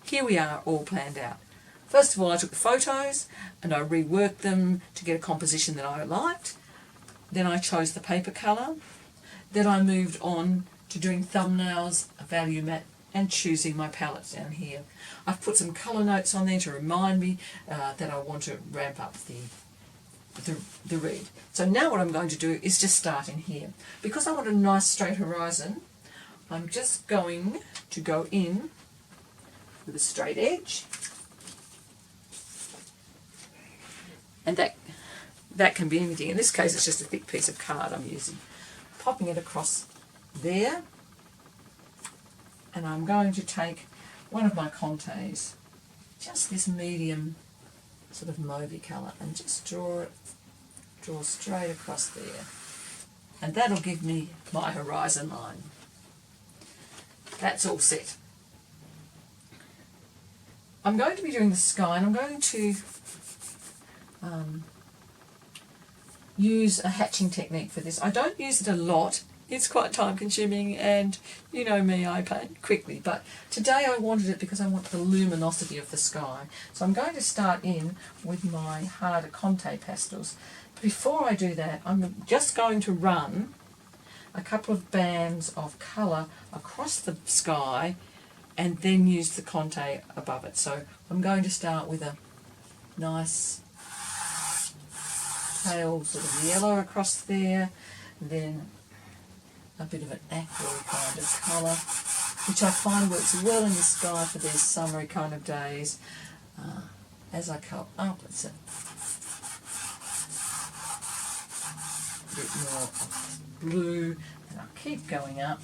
here we are all planned out. First of all, I took the photos and I reworked them to get a composition that I liked. Then I chose the paper colour. Then I moved on to doing thumbnails, a value mat, and choosing my palette down here. I've put some colour notes on there to remind me that I want to ramp up the read. So now what I'm going to do is just start in here. Because I want a nice straight horizon, I'm just going to go in with a straight edge. And that can be anything. In this case, it's just a thick piece of card I'm using. Popping it across there. And I'm going to take one of my Contes, just this medium sort of mauvey colour, and just draw straight across there. And that'll give me my horizon line. That's all set. I'm going to be doing the sky, and I'm going to use a hatching technique for this. I don't use it a lot. It's quite time consuming, and you know me, I paint quickly, but today I wanted it because I want the luminosity of the sky. So I'm going to start in with my harder Conte pastels. Before I do that, I'm just going to run a couple of bands of colour across the sky and then use the Conte above it. So I'm going to start with a nice pale sort of yellow across there, then a bit of an aqua kind of colour, which I find works well in the sky for these summery kind of days. As I come up, it's a bit more blue, and I'll keep going up.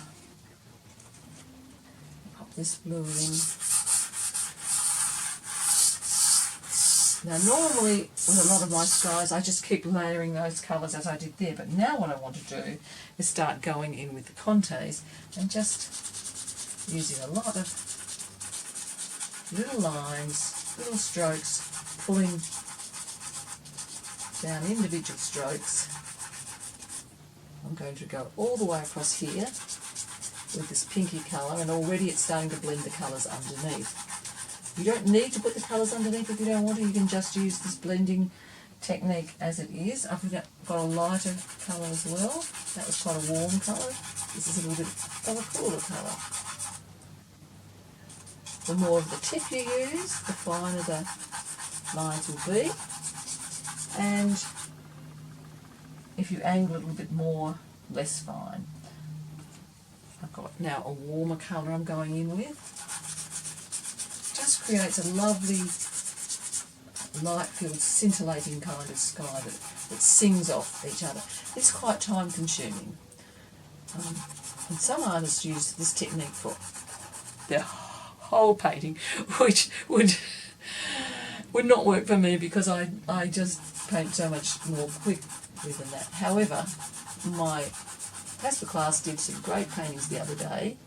Pop this blue in. Now normally with a lot of my skies I just keep layering those colours as I did there, but now what I want to do is start going in with the Contes and just using a lot of little lines, little strokes, pulling down individual strokes. I'm going to go all the way across here with this pinky colour, and already it's starting to blend the colours underneath. You don't need to put the colours underneath if you don't want to. You can just use this blending technique as it is. I've got a lighter colour as well. That was quite a warm colour. This is a little bit of a cooler colour. The more of the tip you use, the finer the lines will be. And if you angle it a little bit more, less fine. I've got now a warmer colour I'm going in with. Just creates a lovely light-filled, scintillating kind of sky that sings off each other. It's quite time consuming. And some artists use this technique for their whole painting, which would not work for me because I just paint so much more quickly than that. However, my pastel class did some great paintings the other day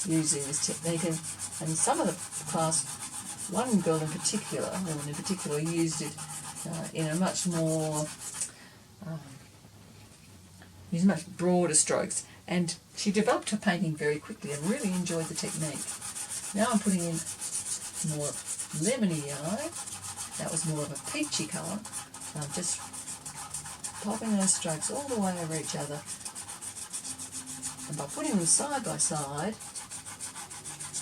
using this technique, and some of the class, one girl in particular, woman in particular, used it in a much more, used much broader strokes, and she developed her painting very quickly and really enjoyed the technique. Now I'm putting in more lemony yellow. That was more of a peachy colour. I'm just popping those strokes all the way over each other, and by putting them side by side,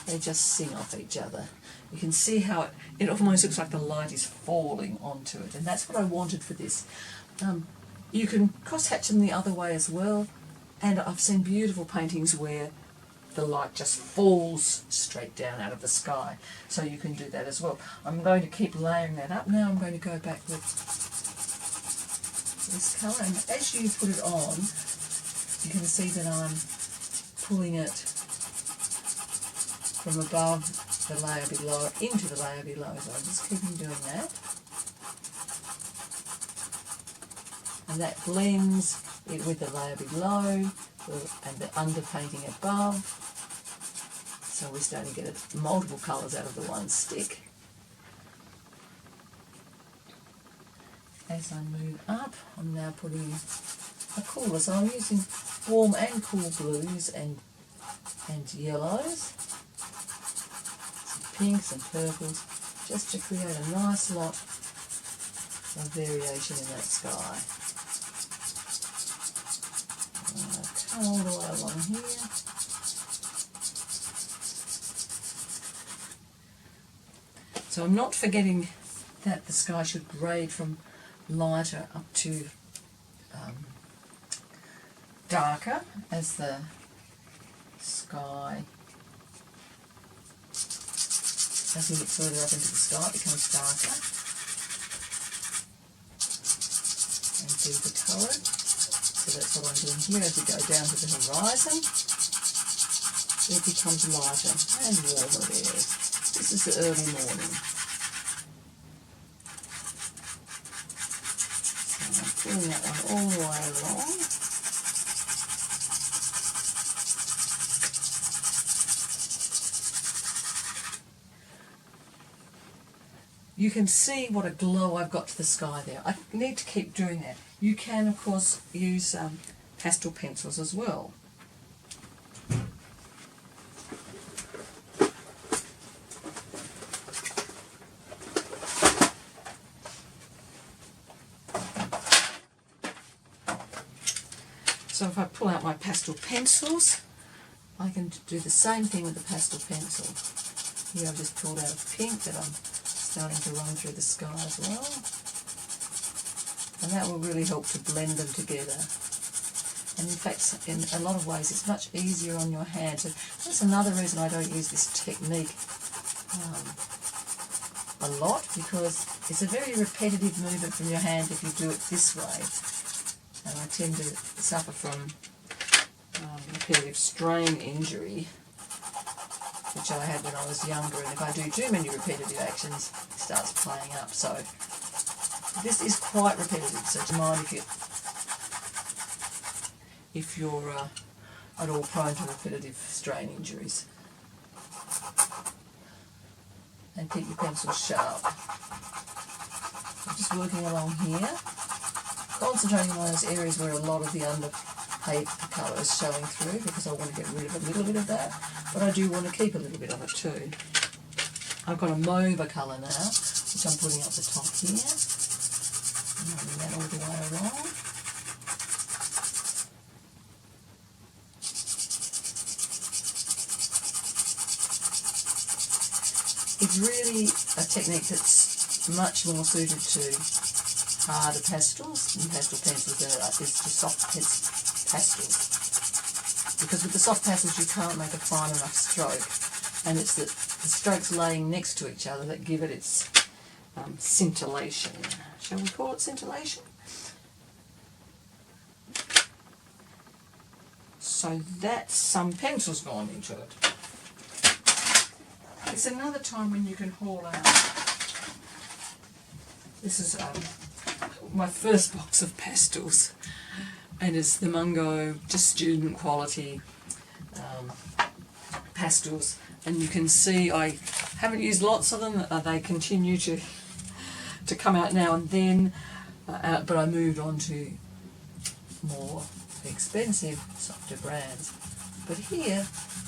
they just sing off each other. You can see how it almost looks like the light is falling onto it, and that's what I wanted for this. You can cross-hatch them the other way as well, and I've seen beautiful paintings where the light just falls straight down out of the sky, so you can do that as well. I'm going to keep layering that up now. I'm going to go back with this colour, and as you put it on, you can see that I'm pulling it from above the layer below into the layer below, so I'm just keeping doing that. And that blends it with the layer below and the underpainting above. So we're starting to get multiple colours out of the one stick. As I move up, I'm now putting a cooler, so I'm using warm and cool blues and yellows. pinks and purples, just to create a nice lot of variation in that sky. Come all the way along here. So I'm not forgetting that the sky should grade from lighter up to darker as the sky, as we look further up into the sky, it becomes darker and deeper coloured. So that's what I'm doing here. As we go down to the horizon, it becomes lighter and warmer there. This is the early morning. So I'm pulling that one all the way along. You can see what a glow I've got to the sky there. I need to keep doing that. You can, of course, use pastel pencils as well. So if I pull out my pastel pencils, I can do the same thing with the pastel pencil. Here I've just pulled out a pink that I'm starting to run through the sky as well, and that will really help to blend them together. And in fact, in a lot of ways, it's much easier on your hand. So that's another reason I don't use this technique a lot, because it's a very repetitive movement from your hand if you do it this way. And I tend to suffer from repetitive strain injury, which I had when I was younger, and if I do too many repetitive actions, it starts playing up. So this is quite repetitive, so do mind if you're at all prone to repetitive strain injuries. And keep your pencil sharp. I'm just working along here, concentrating on those areas where a lot of the underpaper colour is showing through, because I want to get rid of a little bit of that. But I do want to keep a little bit of it too. I've got a mauve colour now, which I'm putting up the top here. And running that all the way along. It's really a technique that's much more suited to harder pastels and pastel pencils than it is to soft pastels. Because with the soft pastels you can't make a fine enough stroke, and it's the strokes laying next to each other that give it its scintillation. Shall we call it scintillation? So that's some pencils gone into it. It's another time when you can haul out. This is my first box of pastels, and it's the Mungo, just student quality pastels, and you can see I haven't used lots of them. They continue to come out now and then, but I moved on to more expensive, softer brands. But here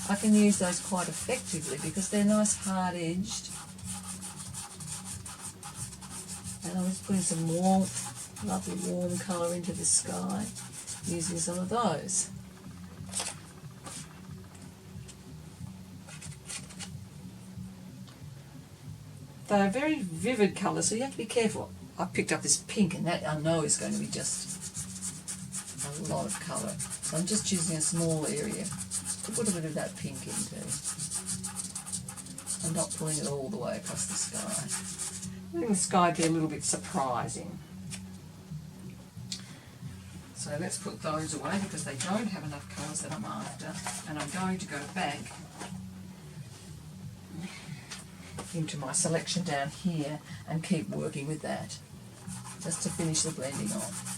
I can use those quite effectively because they're nice hard-edged, and I'm just putting some warmth, lovely warm colour into the sky using some of those. They're very vivid colours, so you have to be careful. I picked up this pink, and that I know is going to be just a lot of colour. So I'm just choosing a small area to put a bit of that pink into. I'm not pulling it all the way across the sky. Letting the sky be a little bit surprising. So let's put those away because they don't have enough colours that I'm after, and I'm going to go back into my selection down here and keep working with that just to finish the blending off.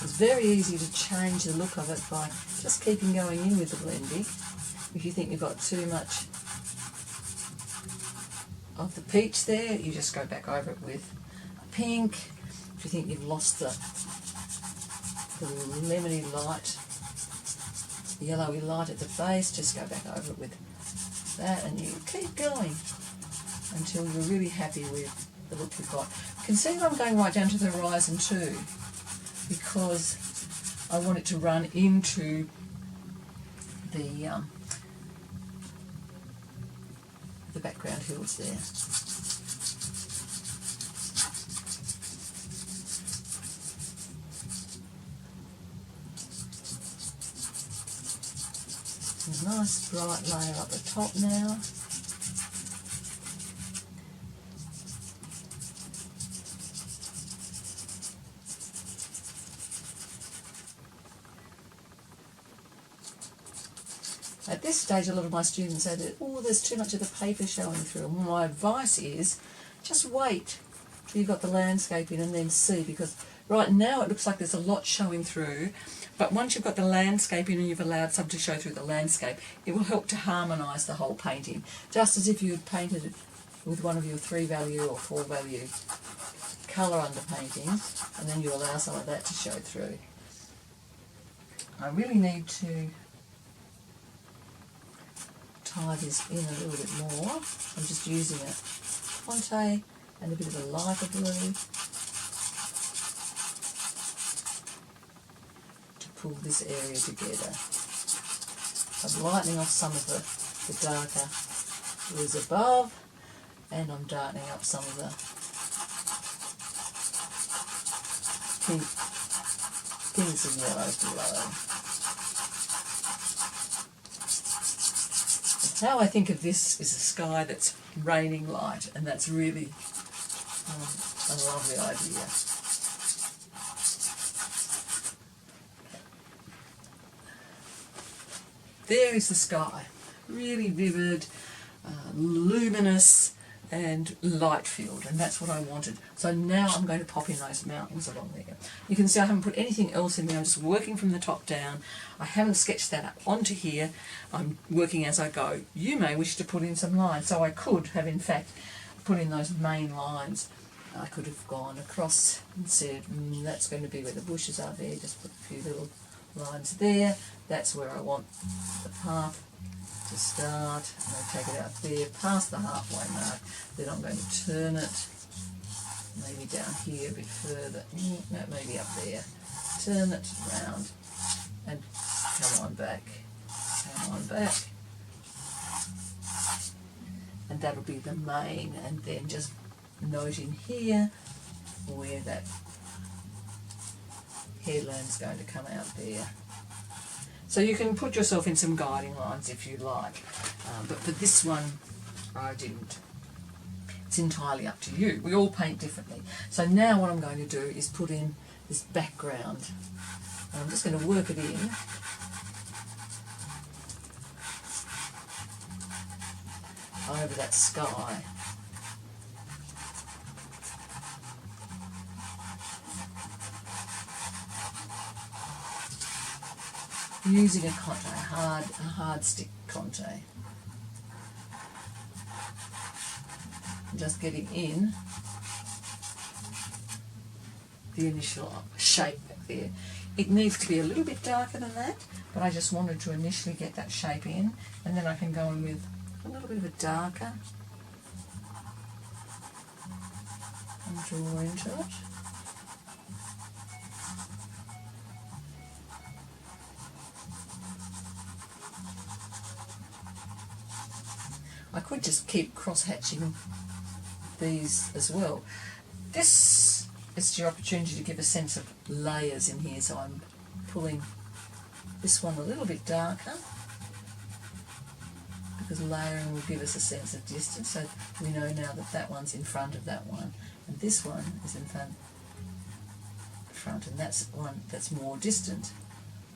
It's very easy to change the look of it by just keeping going in with the blending. If you think you've got too much of the peach there, you just go back over it with a pink. If you think you've lost the lemony light, the yellowy light at the base, just go back over it with that, and you keep going until you're really happy with the look you've got. You can see that I'm going right down to the horizon too, because I want it to run into the background hills there. A nice bright layer up the top now. At this stage, a lot of my students say that, oh, there's too much of the paper showing through. And my advice is just wait till you've got the landscape in and then see, because right now it looks like there's a lot showing through, but once you've got the landscape in and you've allowed some to show through the landscape, it will help to harmonise the whole painting, just as if you had painted it with one of your 3-value or 4-value colour underpaintings, and then you allow some of that to show through. I really need to tie this in a little bit more. I'm just using a Conte and a bit of a lighter blue to pull this area together. I'm lightening off some of the darker blues above, and I'm darkening up some of the pinks and yellows below. How I think of this is a sky that's raining light, and that's really a lovely idea. There is the sky, really vivid, luminous and light filled, and that's what I wanted. So now I'm going to pop in those mountains along there. You can see I haven't put anything else in there, I'm just working from the top down. I haven't sketched that up onto here, I'm working as I go. You may wish to put in some lines, so I could have in fact put in those main lines. I could have gone across and said, that's going to be where the bushes are there, just put a few little lines there, that's where I want the path to start. I'm going to take it out there past the halfway mark, then I'm going to turn it maybe down here a bit further, no, maybe up there, turn it round and come on back, and that'll be the main, and then just note in here where that headland's going to come out there. So you can put yourself in some guiding lines if you like, but for this one I didn't. It's entirely up to you. We all paint differently. So now what I'm going to do is put in this background. And I'm just going to work it in. Over that sky. Using a Conte, a hard stick Conte. Just getting in the initial shape back there. It needs to be a little bit darker than that, but I just wanted to initially get that shape in, and then I can go in with a little bit of a darker and draw into it. I could just keep cross-hatching these as well. This is your opportunity to give a sense of layers in here, so I'm pulling this one a little bit darker because layering will give us a sense of distance, so we know now that that one's in front of that one and this one is in front and that's one that's more distant.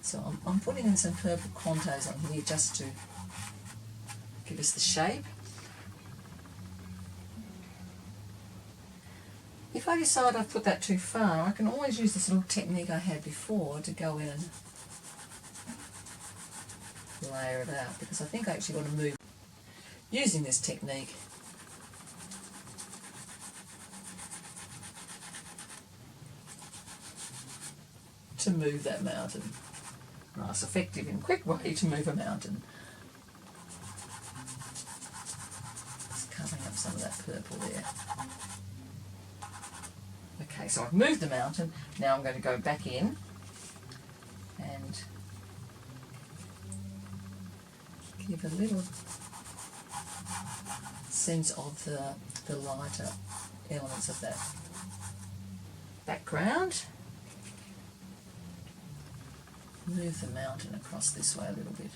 So I'm putting in some purple Contes on here just to give us the shape. If I decide I've put that too far, I can always use this little technique I had before to go in and layer it out, because I think I actually want to move using this technique. to move that mountain. Nice, effective and quick way to move a mountain. Just covering up some of that purple there. Okay, so I've moved the mountain. Now I'm going to go back in and give a little sense of the lighter elements of that background. Move the mountain across this way a little bit.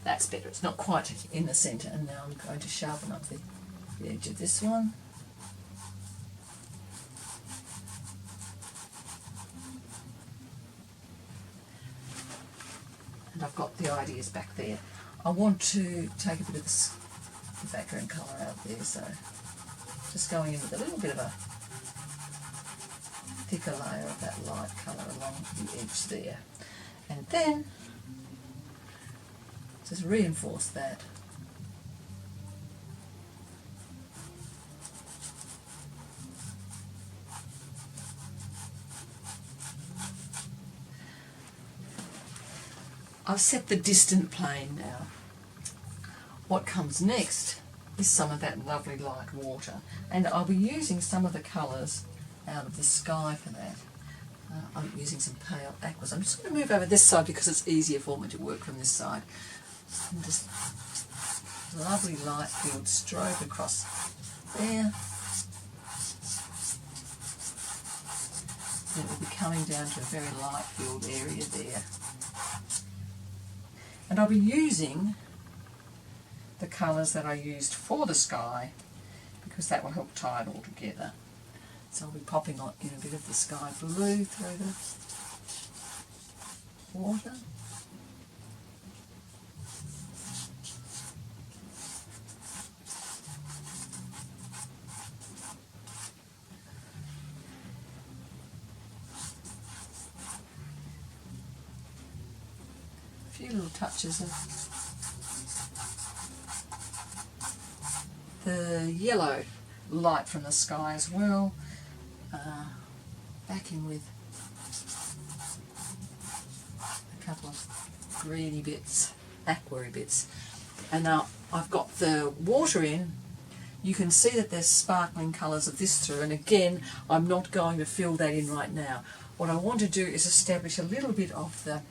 That's better. It's not quite in the centre. And now I'm going to sharpen up the edge of this one. And I've got the ideas back there. I want to take a bit of the background colour out there, so just going in with a little bit of a thicker layer of that light colour along the edge there. And then just reinforce that. I've set the distant plane now. What comes next is some of that lovely light water, and I'll be using some of the colours out of the sky for that. I'm using some pale aquas. I'm just going to move over this side because it's easier for me to work from this side. And just lovely light field stroke across there. Then we'll be coming down to a very light filled area there. And I'll be using the colours that I used for the sky because that will help tie it all together. So I'll be popping on in a bit of the sky blue through the water. A few little touches of the yellow light from the sky as well. Back in with a couple of greeny bits, aquary bits. And now I've got the water in. You can see that there's sparkling colours of this through, and again I'm not going to fill that in right now. What I want to do is establish a little bit of the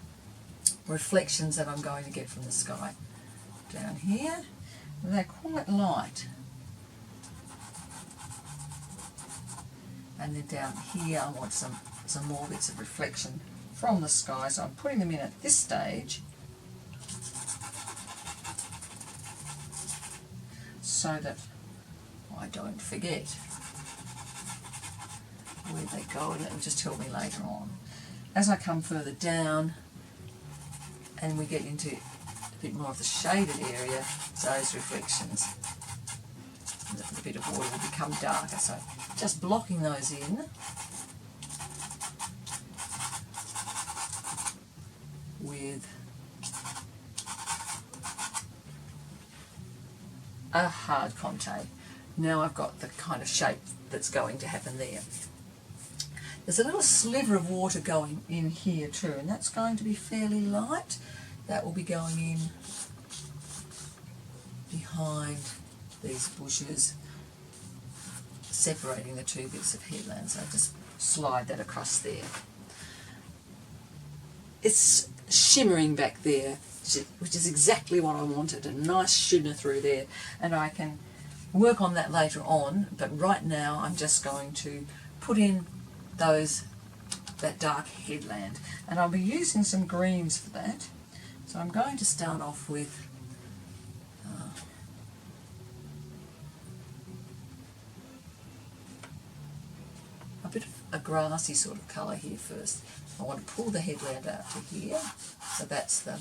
reflections that I'm going to get from the sky. Down here, they're quite light. And then down here I want some more bits of reflection from the sky, so I'm putting them in at this stage so that I don't forget where they go, and it will just help me later on. As I come further down and we get into a bit more of the shaded area, those reflections, a bit of water will become darker, so just blocking those in with a hard conte. Now I've got the kind of shape that's going to happen there. There's a little sliver of water going in here too, and that's going to be fairly light. That will be going in behind these bushes, separating the two bits of headland. So just slide that across there. It's shimmering back there, which is exactly what I wanted, a nice shimmer through there, and I can work on that later on, but right now I'm just going to put in that dark headland, and I'll be using some greens for that. So I'm going to start off with a bit of a grassy sort of colour here first. I want to pull the headland out to here, so that's the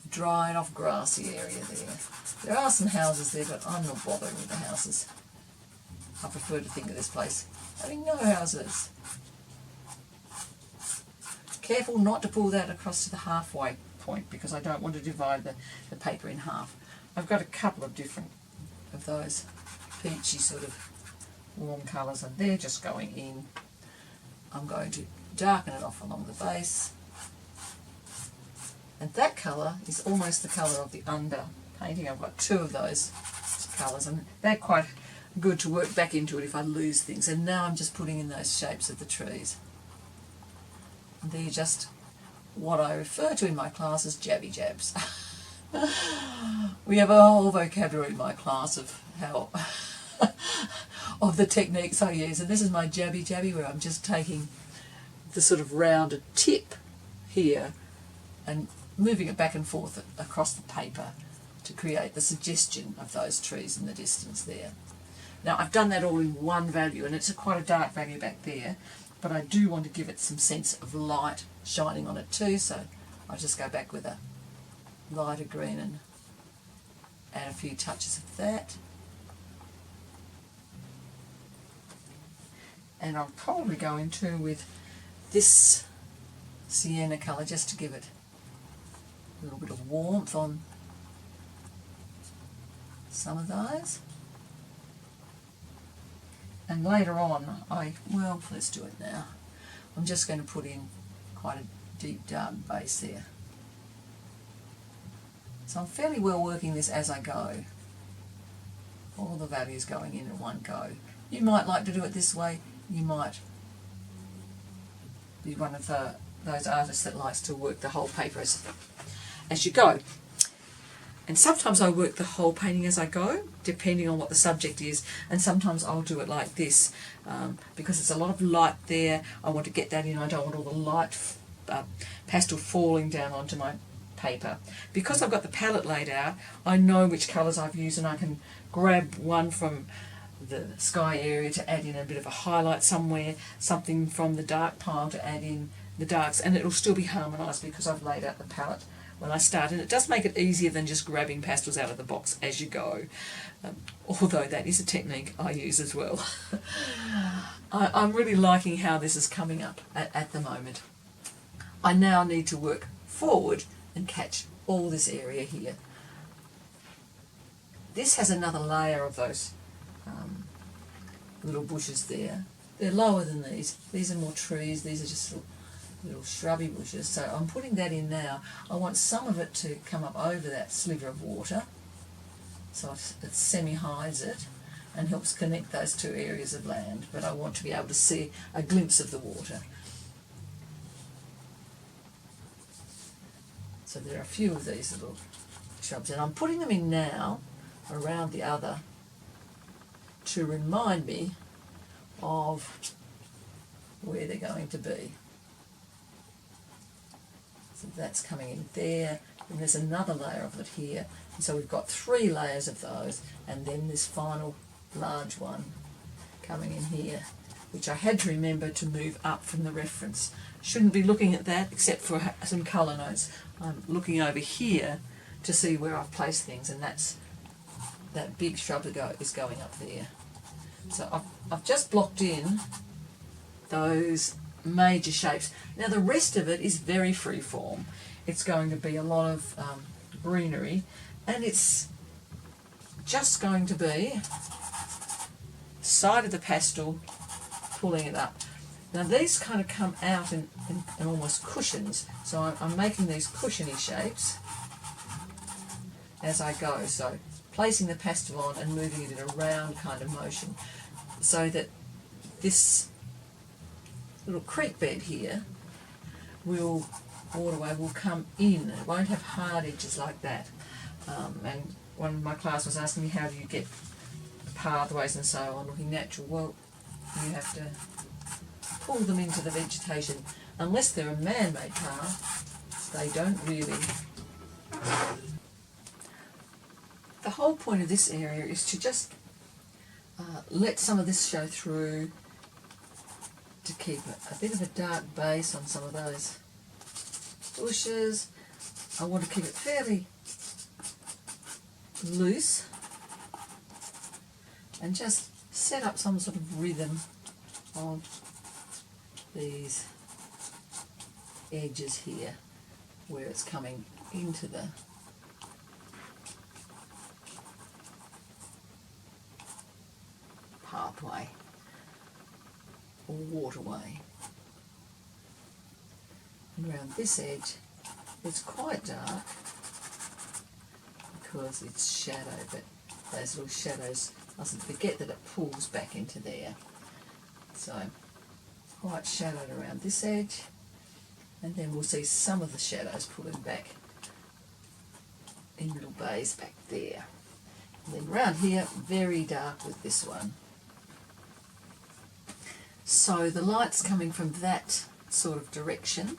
dried off grassy area there. There are some houses there, but I'm not bothering with the houses. I prefer to think of this place having no houses. Careful not to pull that across to the halfway point because I don't want to divide the paper in half. I've got a couple of different of those peachy sort of warm colours, and they're just going in. I'm going to darken it off along the base, and that colour is almost the colour of the under painting. I've got two of those colours, and they're quite good to work back into it if I lose things. And now I'm just putting in those shapes of the trees. They're just what I refer to in my class as jabby jabs. We have a whole vocabulary in my class of how of the techniques I use, and this is my jabby jabby, where I'm just taking the sort of rounded tip here and moving it back and forth across the paper to create the suggestion of those trees in the distance there. Now I've done that all in one value, and it's quite a dark value back there, but I do want to give it some sense of light shining on it too, so I'll just go back with a lighter green and add a few touches of that. And I'll probably go into with this sienna colour just to give it a little bit of warmth on some of those. And later on, let's do it now. I'm just going to put in quite a deep dark base there. So I'm fairly well working this as I go. All the values going in one go. You might like to do it this way. You might be one of those artists that likes to work the whole paper as you go. And sometimes I work the whole painting as I go, depending on what the subject is, and sometimes I'll do it like this, because there's a lot of light there. I want to get that in. I don't want all the light pastel falling down onto my paper. Because I've got the palette laid out, I know which colours I've used, and I can grab one from the sky area to add in a bit of a highlight somewhere, something from the dark pile to add in the darks, and it'll still be harmonised because I've laid out the palette when I start. And it does make it easier than just grabbing pastels out of the box as you go, although that is a technique I use as well. I'm really liking how this is coming up at the moment. I now need to work forward and catch all this area here. This has another layer of those little bushes there. They're lower than these. These are more trees. These are just little shrubby bushes. So I'm putting that in now. I want some of it to come up over that sliver of water, so it semi-hides it and helps connect those two areas of land, but I want to be able to see a glimpse of the water. So there are a few of these little shrubs, and I'm putting them in now around the other to remind me of where they're going to be. So that's coming in there, and there's another layer of it here. And so we've got 3 layers of those, and then this final large one coming in here, which I had to remember to move up from the reference. Shouldn't be looking at that except for some colour notes. I'm looking over here to see where I've placed things, and that big shrub is going up there. So I've just blocked in those major shapes. Now the rest of it is very free form. It's going to be a lot of greenery, and it's just going to be side of the pastel pulling it up. Now these kind of come out in almost cushions, so I'm making these cushiony shapes as I go, so placing the pastel on and moving it in a round kind of motion, so that this little creek bed here waterway will come in. It won't have hard edges like that. And one of my class was asking me, how do you get pathways and so on looking natural? Well, you have to pull them into the vegetation. Unless they're a man-made path, they don't really. The whole point of this area is to just let some of this show through, to keep a bit of a dark base on some of those bushes. I want to keep it fairly loose and just set up some sort of rhythm of these edges here. where it's coming into the pathway or waterway. And around this edge it's quite dark because it's shadow, but those little shadows, mustn't forget that it pulls back into there. So quite shadowed around this edge, and then we'll see some of the shadows pulling back in little bays back there. And then around here, very dark with this one. So the light's coming from that sort of direction,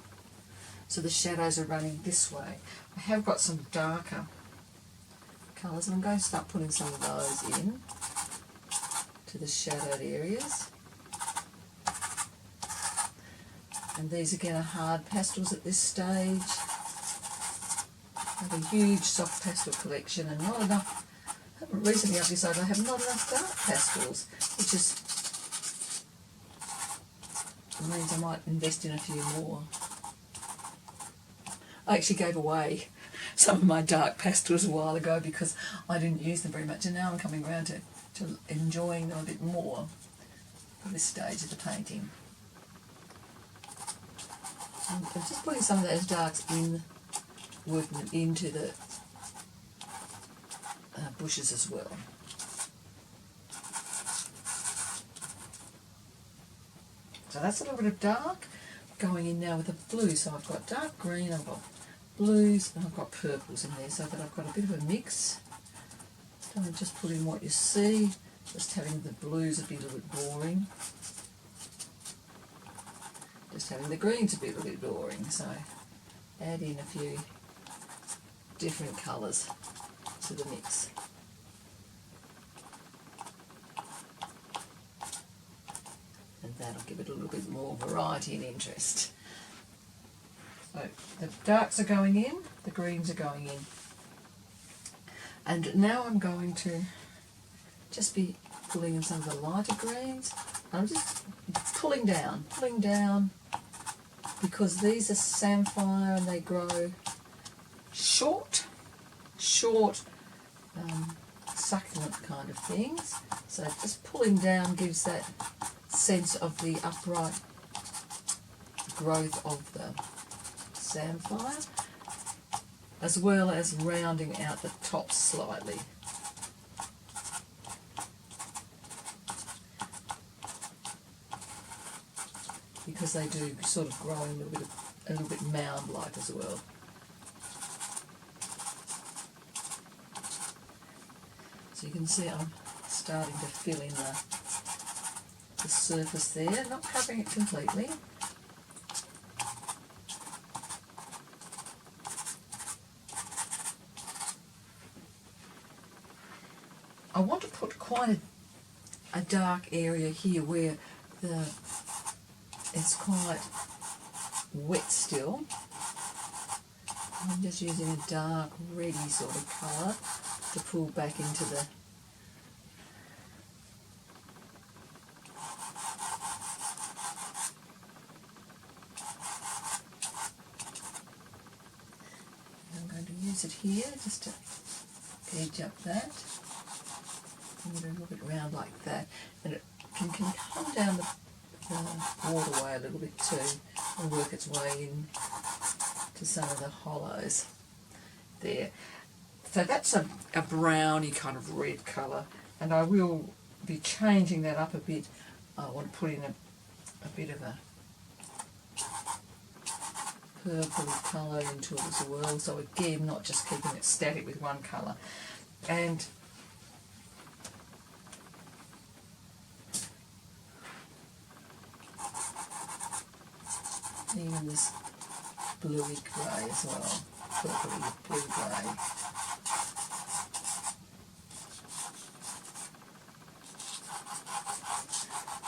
so the shadows are running this way. I have got some darker colours, and I'm going to start putting some of those in to the shadowed areas. And these again are hard pastels at this stage. I have a huge soft pastel collection and not enough. Recently I've decided I have not enough dark pastels, which is means I might invest in a few more. I actually gave away some of my dark pastels a while ago because I didn't use them very much, and now I'm coming around to enjoying them a bit more at this stage of the painting. I'm just putting some of those darks in, working them into the bushes as well. So that's a little bit of dark going in now with the blue. So I've got dark green, I've got blues, and I've got purples in there, so that I've got a bit of a mix. Don't just put in what you see, just having the blues would be a little bit boring. Just having the greens a little bit boring, so add in a few different colours to the mix. And that'll give it a little bit more variety and interest. So the darks are going in, the greens are going in. And now I'm going to just be pulling in some of the lighter greens. I'm just pulling down, because these are samphire and they grow short, succulent kind of things. So just pulling down gives that sense of the upright growth of the samphire, as well as rounding out the top slightly. Because they do sort of grow in a little bit mound-like as well. So you can see I'm starting to fill in the surface there, not covering it completely. I want to put quite a dark area here where it's quite wet still. I'm just using a dark reddy sort of colour to pull back into the I'm going to use it here just to gauge up that. Bring it a little bit round like that, and it can come down the waterway a little bit too and work its way in to some of the hollows there. So that's a browny kind of red colour, and I will be changing that up a bit. I want to put in a bit of a purple colour into it as well, so again not just keeping it static with one colour. And even this bluey grey as well, purpley blue grey.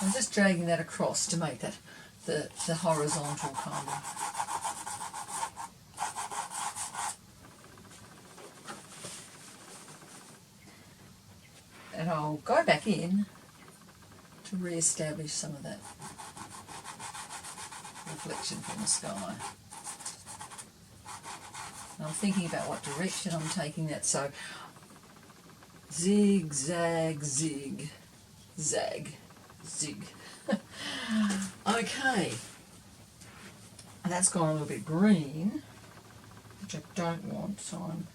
I'm just dragging that across to make that the horizontal kind of. And I'll go back in to re-establish some of that reflection from the sky. I'm thinking about what direction I'm taking that, so zig, zag, zig, zag, zig. Okay, and that's gone a little bit green, which I don't want, so I'm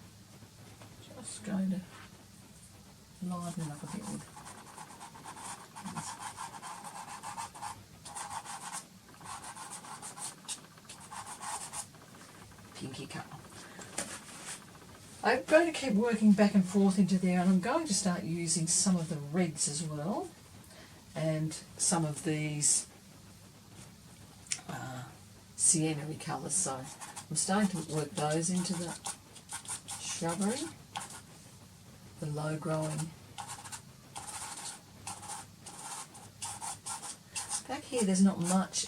just going to liven it up a bit with this pinky colour. I'm going to keep working back and forth into there, and I'm going to start using some of the reds as well, and some of these sienna-y colours. So I'm starting to work those into the shrubbery, the low-growing. Back here there's not much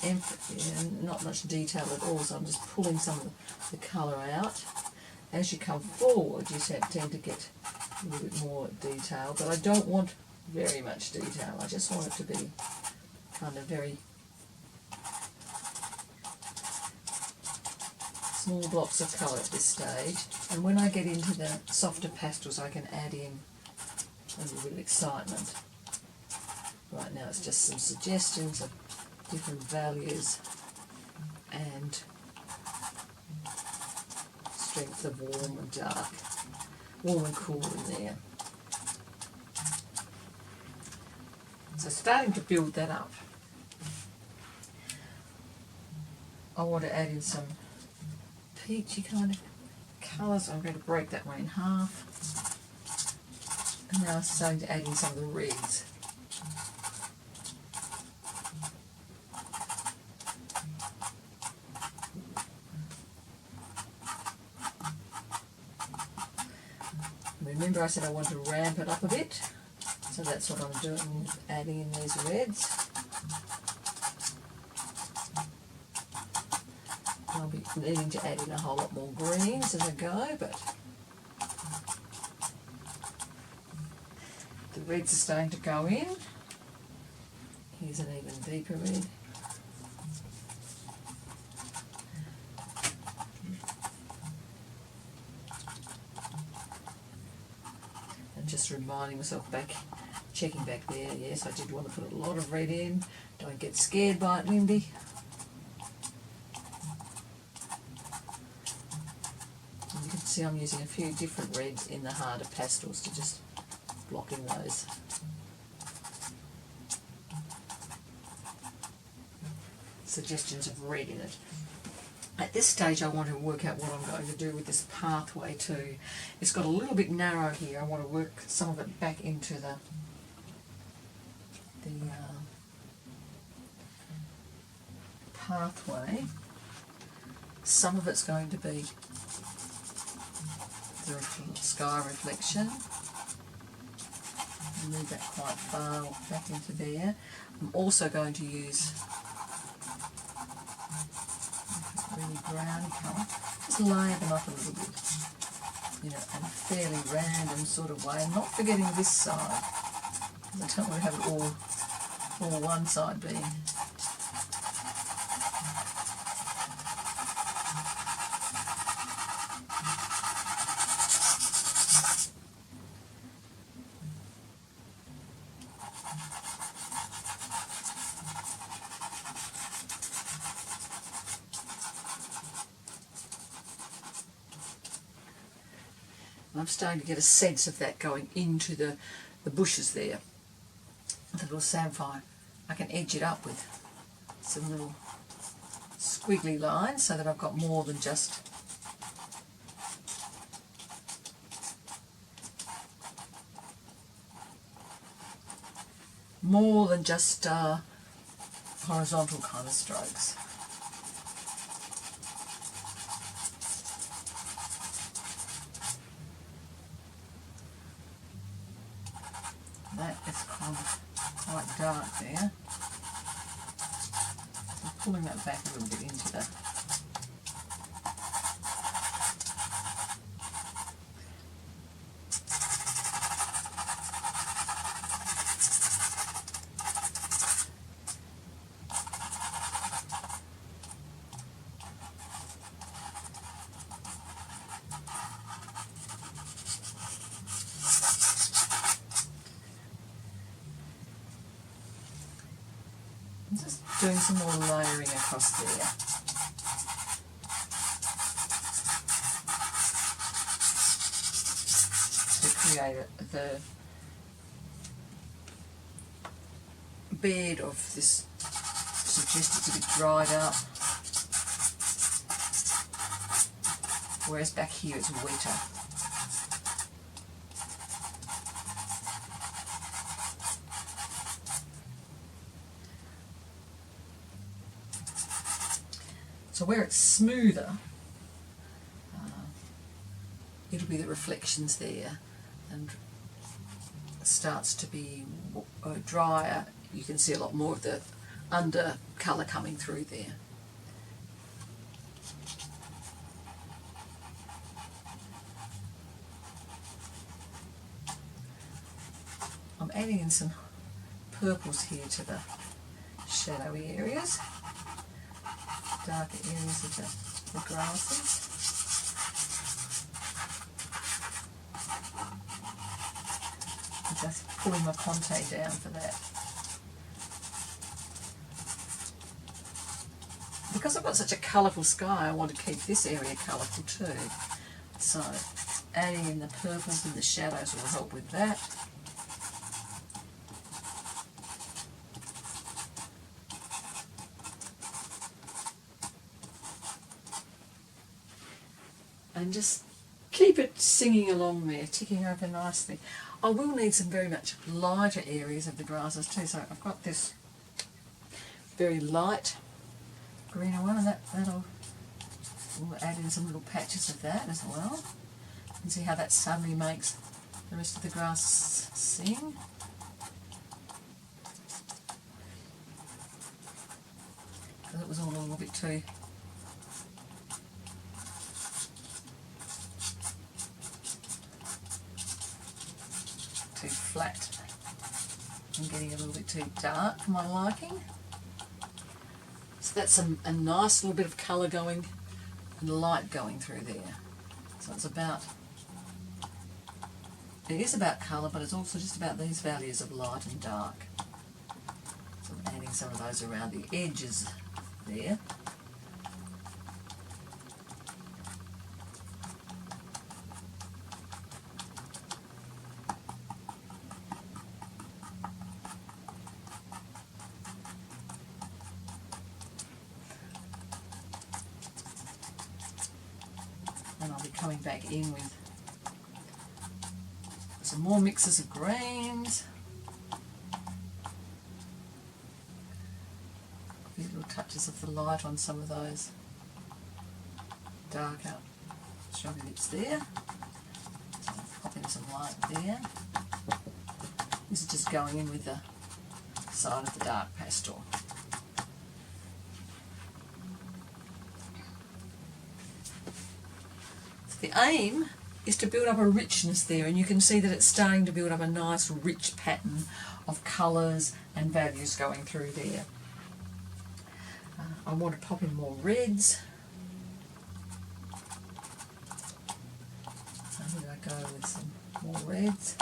not much detail at all, so I'm just pulling some of the colour out. As you come forward, you tend to get a little bit more detail, but I don't want very much detail. I just want it to be kind of very small blocks of colour at this stage. And when I get into the softer pastels, I can add in a little bit of excitement. Right now it's just some suggestions of different values and strength of warm and dark, warm and cool in there. So starting to build that up. I want to add in some peachy kind of colours. I'm going to break that one in half. And now I'm starting to add in some of the reds. Remember I said I want to ramp it up a bit, so that's what I'm doing, adding in these reds. I'll be needing to add in a whole lot more greens as I go, but the reds are starting to go in. Here's an even deeper red. Just reminding myself back, checking back there, yes, I did want to put a lot of red in. Don't get scared by it, Lindy. And you can see I'm using a few different reds in the harder pastels to just block in those. Suggestions of red in it. At this stage I want to work out what I'm going to do with this pathway too. It's got a little bit narrow here. I want to work some of it back into the pathway. Some of it's going to be the sky reflection. Move that quite far back into there. I'm also going to use really browny colour. Just layer them up a little bit, you know, in a fairly random sort of way. I'm not forgetting this side, because I don't want to have it all one side being. I'm starting to get a sense of that going into the bushes there. The little samphire. I can edge it up with some little squiggly lines so that I've got more than just horizontal kind of strokes. That is kind of quite dark there. So I'm pulling that back a little bit into that. doing some more layering across there. To create the bed of this suggests it's a bit dried up, whereas back here it's wetter. So where it's smoother, it'll be the reflections there, and it starts to be drier. You can see a lot more of the under colour coming through there. I'm adding in some purples here to the shadowy areas, darker areas of the grasses. I'm just pulling my Conte down for that. Because I've got such a colourful sky, I want to keep this area colourful too. So adding in the purples and the shadows will help with that. And just keep it singing along there, ticking over nicely. I will need some very much lighter areas of the grasses too, so I've got this very light greener one, and we'll add in some little patches of that as well, and see how that suddenly makes the rest of the grass sing. Because it was all a little bit too flat and getting a little bit too dark for my liking. So that's a nice little bit of colour going and light going through there. So it is about colour, but it's also just about these values of light and dark. So I'm adding some of those around the edges there. And I'll be coming back in with some more mixes of greens. These little touches of the light on some of those darker shrubby bits there. So I'll pop in some light there. This is just going in with the side of the dark pastel. The aim is to build up a richness there, and you can see that it's starting to build up a nice rich pattern of colours and values going through there. I want to pop in more reds. So here I go with some more reds.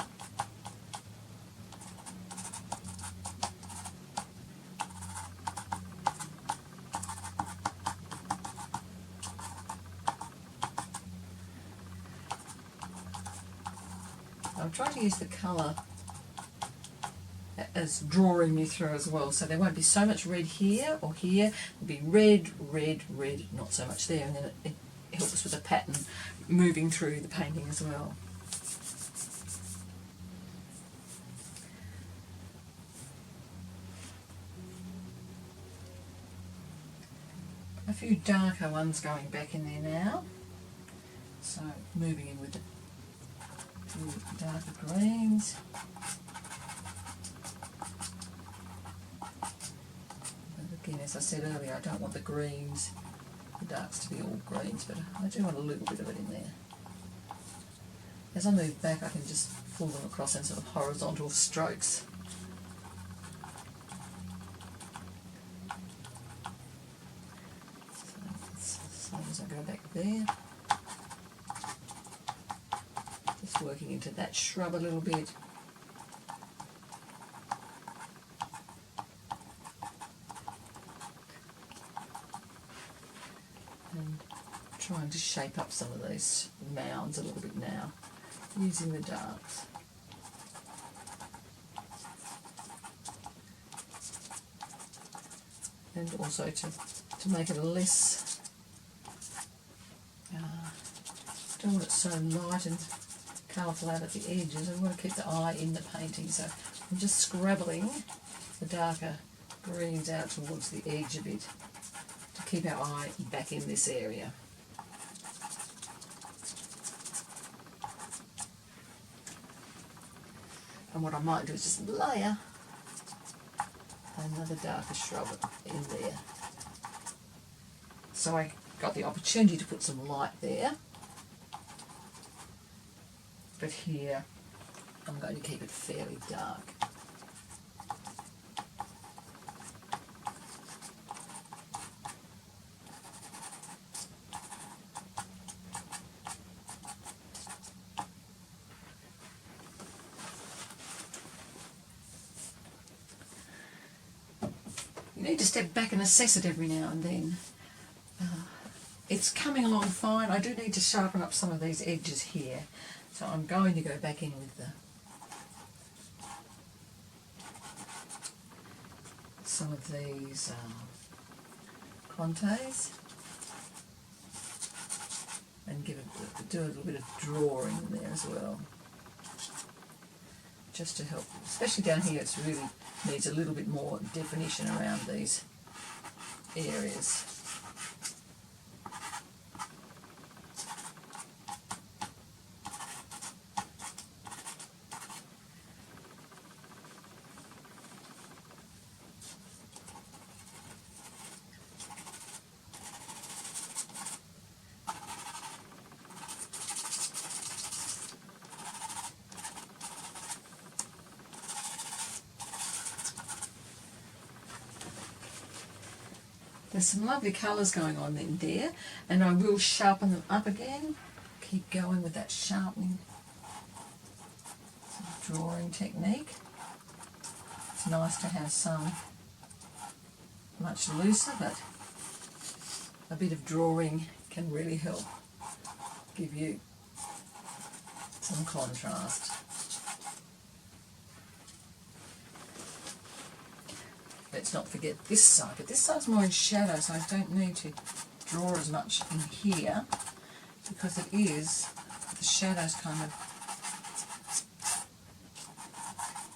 I'm trying to use the colour as drawing me through as well, so there won't be so much red here or here. There'll be red, red, red, not so much there, and then it helps with the pattern moving through the painting as well. A few darker ones going back in there now, so moving in with the darker greens. And again, as I said earlier, I don't want the greens, the darks to be all greens, but I do want a little bit of it in there. As I move back, I can just pull them across in sort of horizontal strokes. So as I go back there, just working into that shrub a little bit. and trying to shape up some of these mounds a little bit now using the darks. And also to make it less, don't want it so light and colourful out at the edges. I want to keep the eye in the painting, so I'm just scrabbling the darker greens out towards the edge a bit to keep our eye back in this area. And what I might do is just layer another darker shrub in there. So I got the opportunity to put some light there, but here I'm going to keep it fairly dark. You need to step back and assess it every now and then. It's coming along fine. I do need to sharpen up some of these edges here, so I'm going to go back in with some of these contes and do a little bit of drawing in there as well, just to help, especially down here. It's really needs a little bit more definition around these areas. There's some lovely colours going on in there, and I will sharpen them up again. Keep going with that sharpening sort of drawing technique. It's nice to have some much looser, but a bit of drawing can really help give you some contrast. Let's not forget this side, but this side's more in shadow, so I don't need to draw as much in here because it is, the shadow's kind of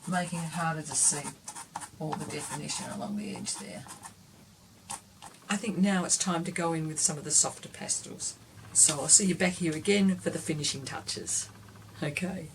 making it harder to see all the definition along the edge there. I think now it's time to go in with some of the softer pastels. So I'll see you back here again for the finishing touches. Okay.